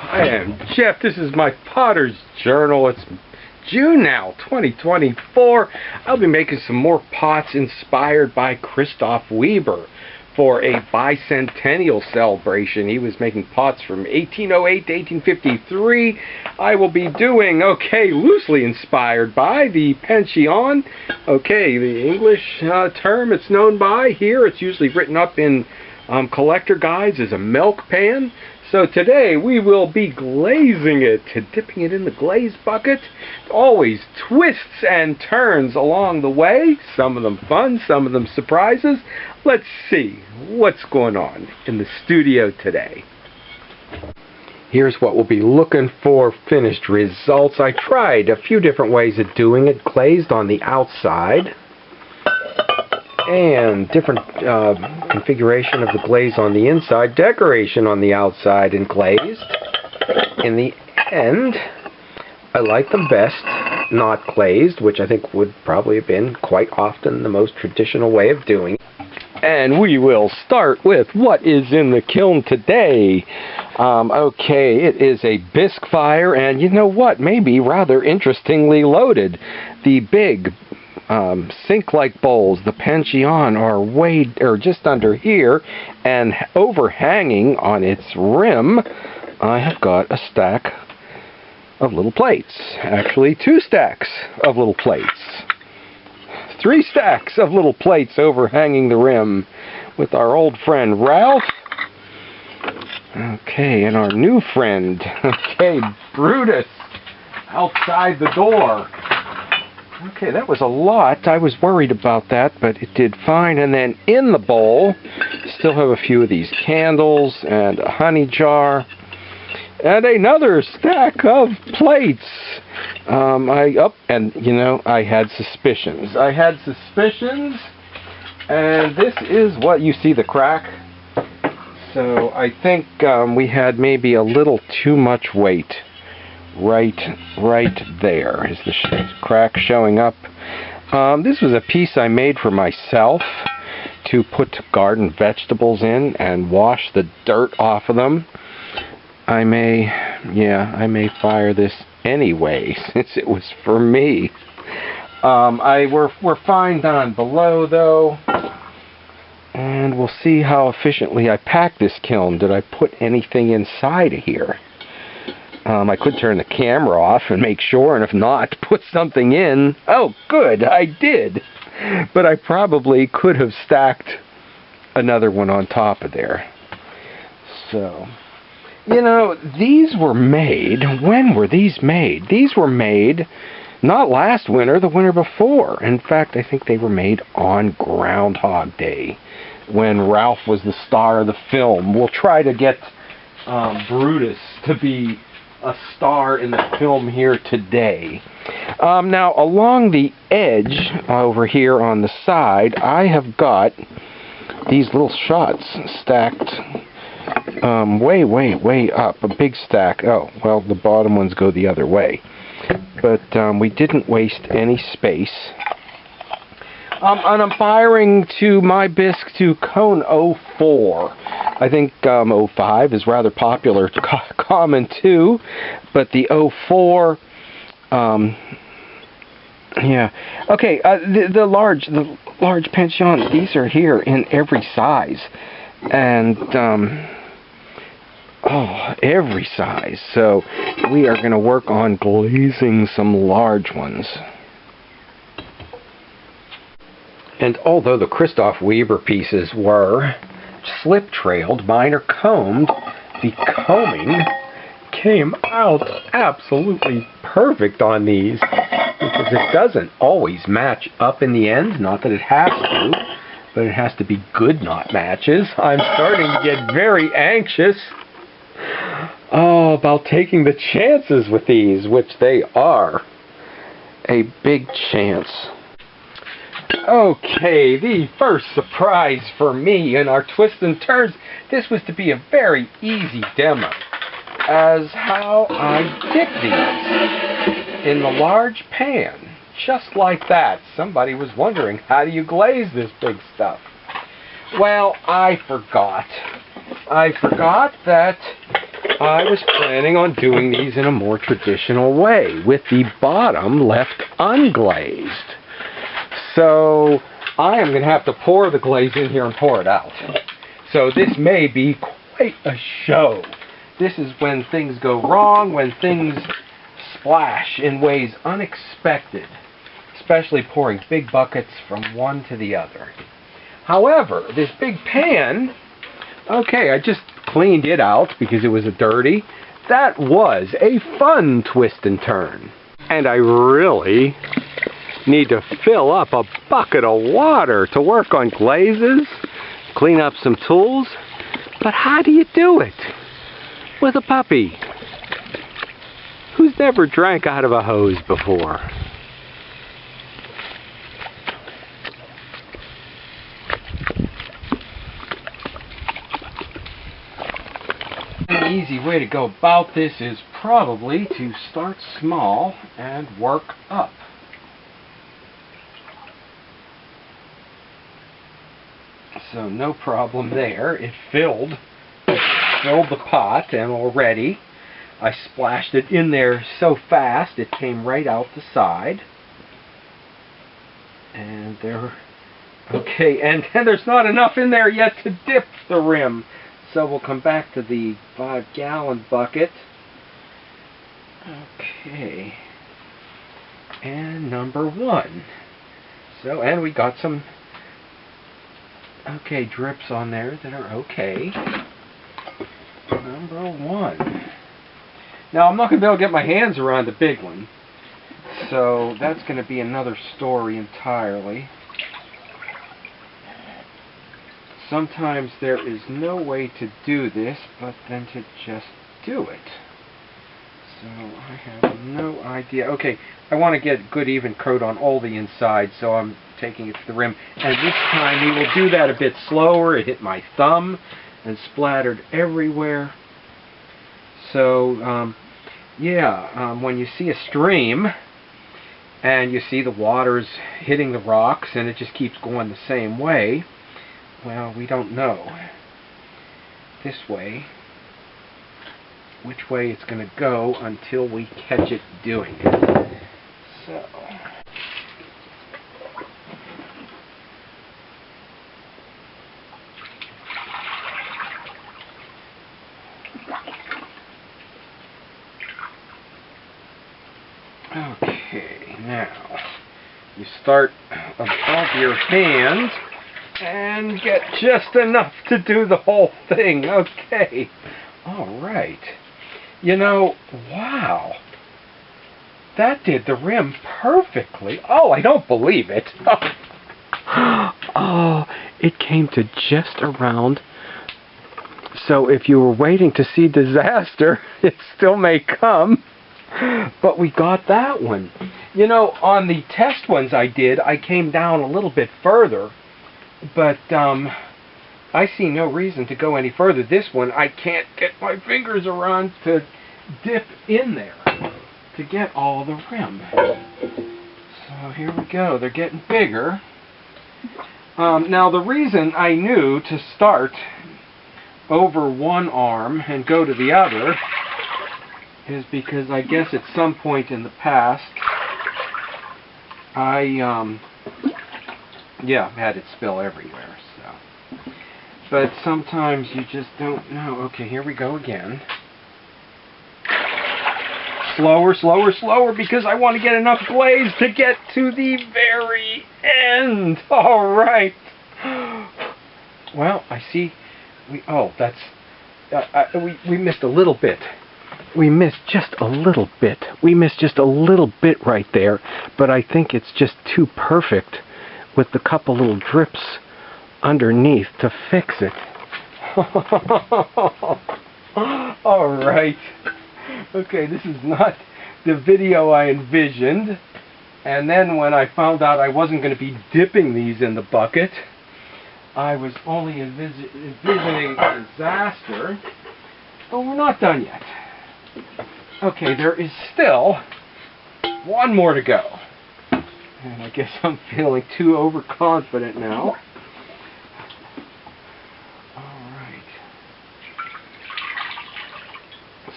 I am Jeff. This is my Potter's Journal. It's June now, 2024. I'll be making some more pots inspired by Christoph Weber for a bicentennial celebration. He was making pots from 1808 to 1853. I will be doing, loosely inspired by the pancheon. The English term it's known by here. It's usually written up in collector guides as a milk pan. So today we will be glazing it, dipping it in the glaze bucket. Always twists and turns along the way. Some of them fun, some of them surprises. Let's see what's going on in the studio today. Here's what we'll be looking for finished results. I tried a few different ways of doing it. Glazed on the outside, and different configuration of the glaze on the inside, decoration on the outside, and glazed. In the end, I like them best not glazed, which I think would probably have been quite often the most traditional way of doing it. And we will start with what is in the kiln today. It is a Bisque fire, and you know what? Maybe rather interestingly loaded. The big sink-like bowls, the pancheon, are just under here, and overhanging on its rim, I have got a stack of little plates. Actually, 2 stacks of little plates. 3 stacks of little plates overhanging the rim with our old friend Ralph. And our new friend, Brutus, outside the door. That was a lot. I was worried about that, but it did fine. And then in the bowl, still have a few of these candles and a honey jar and another stack of plates. I had suspicions. And this is what you see, the crack. So I think we had maybe a little too much weight. Right there is the crack showing up. This was a piece I made for myself to put garden vegetables in and wash the dirt off of them. I may fire this anyway, since it was for me. We're fine down below though, and we'll see how efficiently I pack this kiln. Did I put anything inside of here? I could turn the camera off and make sure, and if not, put something in. Oh, good, I did. But I probably could have stacked another one on top of there. So, these were made. When were these made? These were made not last winter, the winter before. In fact, I think they were made on Groundhog Day, when Ralph was the star of the film. We'll try to get Brutus to be a star in the film here today. Now, along the edge over here on the side, I have got these little shots stacked way up. A big stack. Oh, well, the bottom ones go the other way. But we didn't waste any space. And I'm firing to my Bisque to cone 04. I think 05 is rather popular, common too, but the 04, the large pancheon, these are here in every size, and every size. So we are going to work on glazing some large ones. And although the Christoph Weber pieces were slip-trailed, mine are combed. The combing came out absolutely perfect on these, because it doesn't always match up in the end. Not that it has to, but it has to be good not matches. I'm starting to get very anxious about taking the chances with these, which they are a big chance. The first surprise for me in our twists and turns. This was to be a very easy demo as how I dip these in the large pan, just like that. Somebody was wondering, how do you glaze this big stuff? Well, I forgot that I was planning on doing these in a more traditional way, with the bottom left unglazed. So I am going to have to pour the glaze in here and pour it out. So this may be quite a show. This is when things go wrong, when things splash in ways unexpected, especially pouring big buckets from one to the other. However, this big pan, okay, I just cleaned it out because it was dirty. That was a fun twist and turn. And I really need to fill up a bucket of water to work on glazes, clean up some tools. But how do you do it with a puppy who's never drank out of a hose before? An easy way to go about this is probably to start small and work up. So no problem there. It filled the pot, and already I splashed it in there so fast it came right out the side. And there, okay, and there's not enough in there yet to dip the rim. So we'll come back to the 5-gallon bucket. Okay. And number 1. So, and we got some, okay, drips on there that are okay. Number 1. Now, I'm not going to be able to get my hands around the big one. So, that's going to be another story entirely. Sometimes there is no way to do this but then to just do it. So I have no idea. Okay, I want to get good even coat on all the inside, so I'm taking it to the rim. And this time we will do that a bit slower. It hit my thumb and splattered everywhere. So when you see a stream and you see the water's hitting the rocks and it just keeps going the same way, well, we don't know this way, which way it's going to go until we catch it doing it. So, okay, now you start above your hand and get just enough to do the whole thing. Okay. Alright. You know, wow. That did the rim perfectly. Oh, I don't believe it. Oh, it came to just around. So if you were waiting to see disaster, it still may come. But we got that one. You know, on the test ones I did, I came down a little bit further. But I see no reason to go any further. This one, I can't get my fingers around to dip in there to get all the rim. So here we go. They're getting bigger. Now the reason I knew to start over one arm and go to the other is because I guess at some point in the past I had it spill everywhere, so. But sometimes you just don't know. Okay, here we go again. Slower, slower, slower, because I want to get enough glaze to get to the very end. All right. Well, I see. We missed a little bit. We missed just a little bit. We missed just a little bit right there, but I think it's just too perfect with the couple little drips underneath to fix it. Alright. Okay, this is not the video I envisioned. And then when I found out I wasn't going to be dipping these in the bucket, I was only envisioning a disaster. But we're not done yet. Okay, there is still one more to go. And I guess I'm feeling too overconfident now. Alright.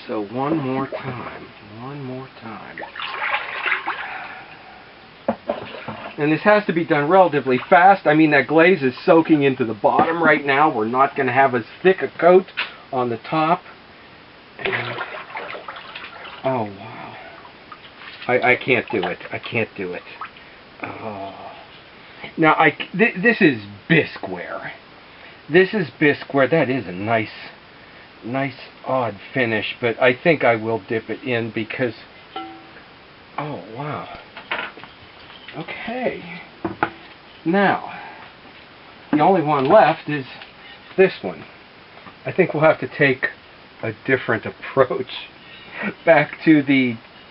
So one more time. One more time. And this has to be done relatively fast. I mean, that glaze is soaking into the bottom right now. We're not going to have as thick a coat on the top. And, oh, wow. I can't do it. I can't do it. Oh. Now, this is Bisqueware. This is Bisqueware. That is a nice odd finish, but I think I will dip it in because, oh, wow. Okay. Now, the only one left is this one. I think we'll have to take a different approach back to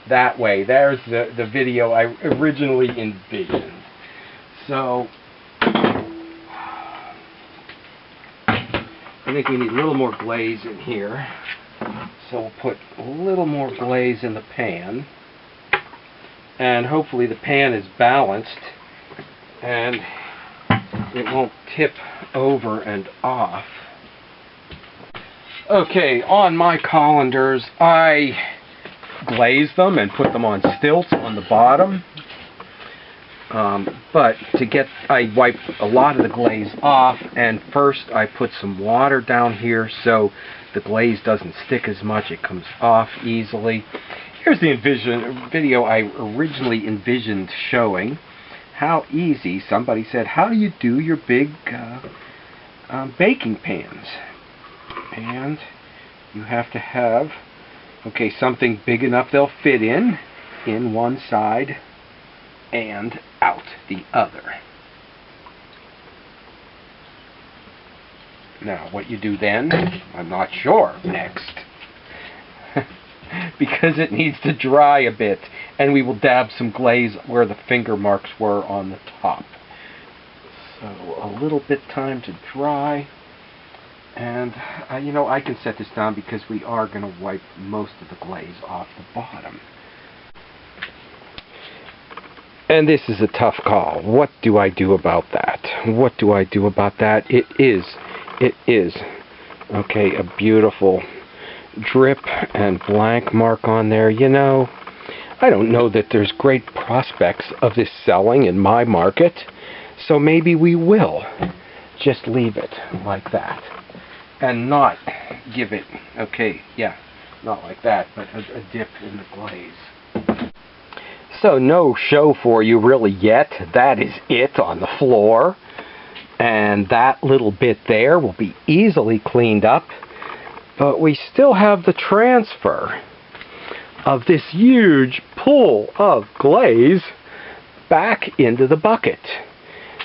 that way. There's the video I originally envisioned. So, I think we need a little more glaze in here. So we'll put a little more glaze in the pan. And hopefully the pan is balanced and it won't tip over and off. Okay, on my colanders, I glaze them and put them on stilts on the bottom. But I wipe a lot of the glaze off, and first I put some water down here so the glaze doesn't stick as much, it comes off easily. Here's the video I originally envisioned showing how easy, somebody said, how do you do your big baking pans? And you have to have, okay, something big enough they'll fit in one side and out the other. Now, what you do then, I'm not sure next. Because it needs to dry a bit, and we will dab some glaze where the finger marks were on the top. So a little bit time to dry, and you know, I can set this down because we are going to wipe most of the glaze off the bottom. And this is a tough call. What do I do about that? What do I do about that? It is, okay, a beautiful drip and blank mark on there. You know, I don't know that there's great prospects of this selling in my market, so maybe we will just leave it like that and not give it, okay, yeah, not like that, but a dip in the glaze. So no show for you really yet. That is it on the floor, and that little bit there will be easily cleaned up. But we still have the transfer of this huge pool of glaze back into the bucket.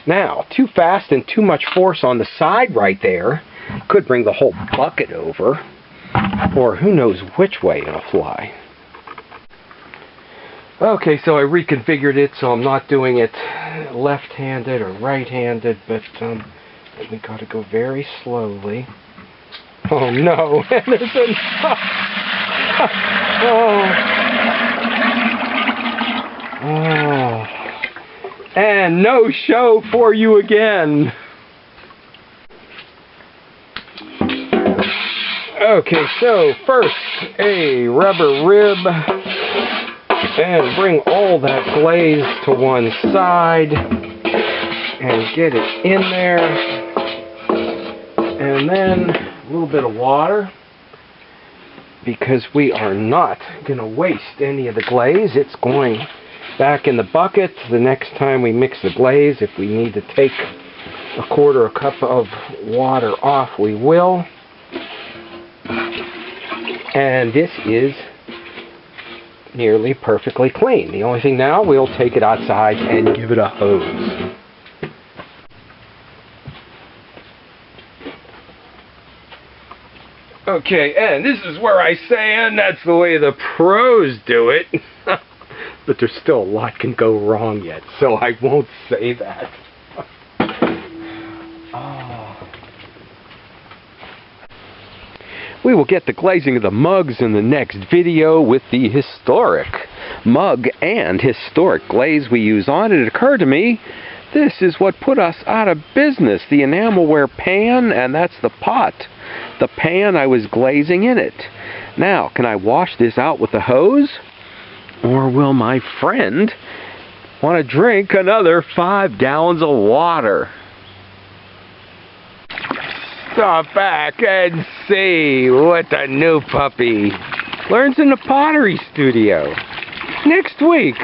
Now, too fast and too much force on the side right there could bring the whole bucket over, or who knows which way it'll fly. Okay, so I reconfigured it so I'm not doing it left-handed or right-handed, but we got to go very slowly. Oh no, there's a... oh. And no show for you again. Okay, so first a rubber rib, and bring all that glaze to one side and get it in there, and then a little bit of water, because we are not going to waste any of the glaze. It's going back in the bucket the next time we mix the glaze. If we need to take a quarter cup of water off, we will. And this is nearly perfectly clean. The only thing now, we'll take it outside and give it a hose. Okay, and this is where I say, and that's the way the pros do it. But there's still a lot can go wrong yet, so I won't say that. Oh. We will get the glazing of the mugs in the next video with the historic mug and historic glaze we use on. It occurred to me, this is what put us out of business. The enamelware pan, and that's the pot. The pan I was glazing in it. Now, can I wash this out with a hose? Or will my friend want to drink another 5 gallons of water? Stop back and see what the new puppy learns in the pottery studio next week.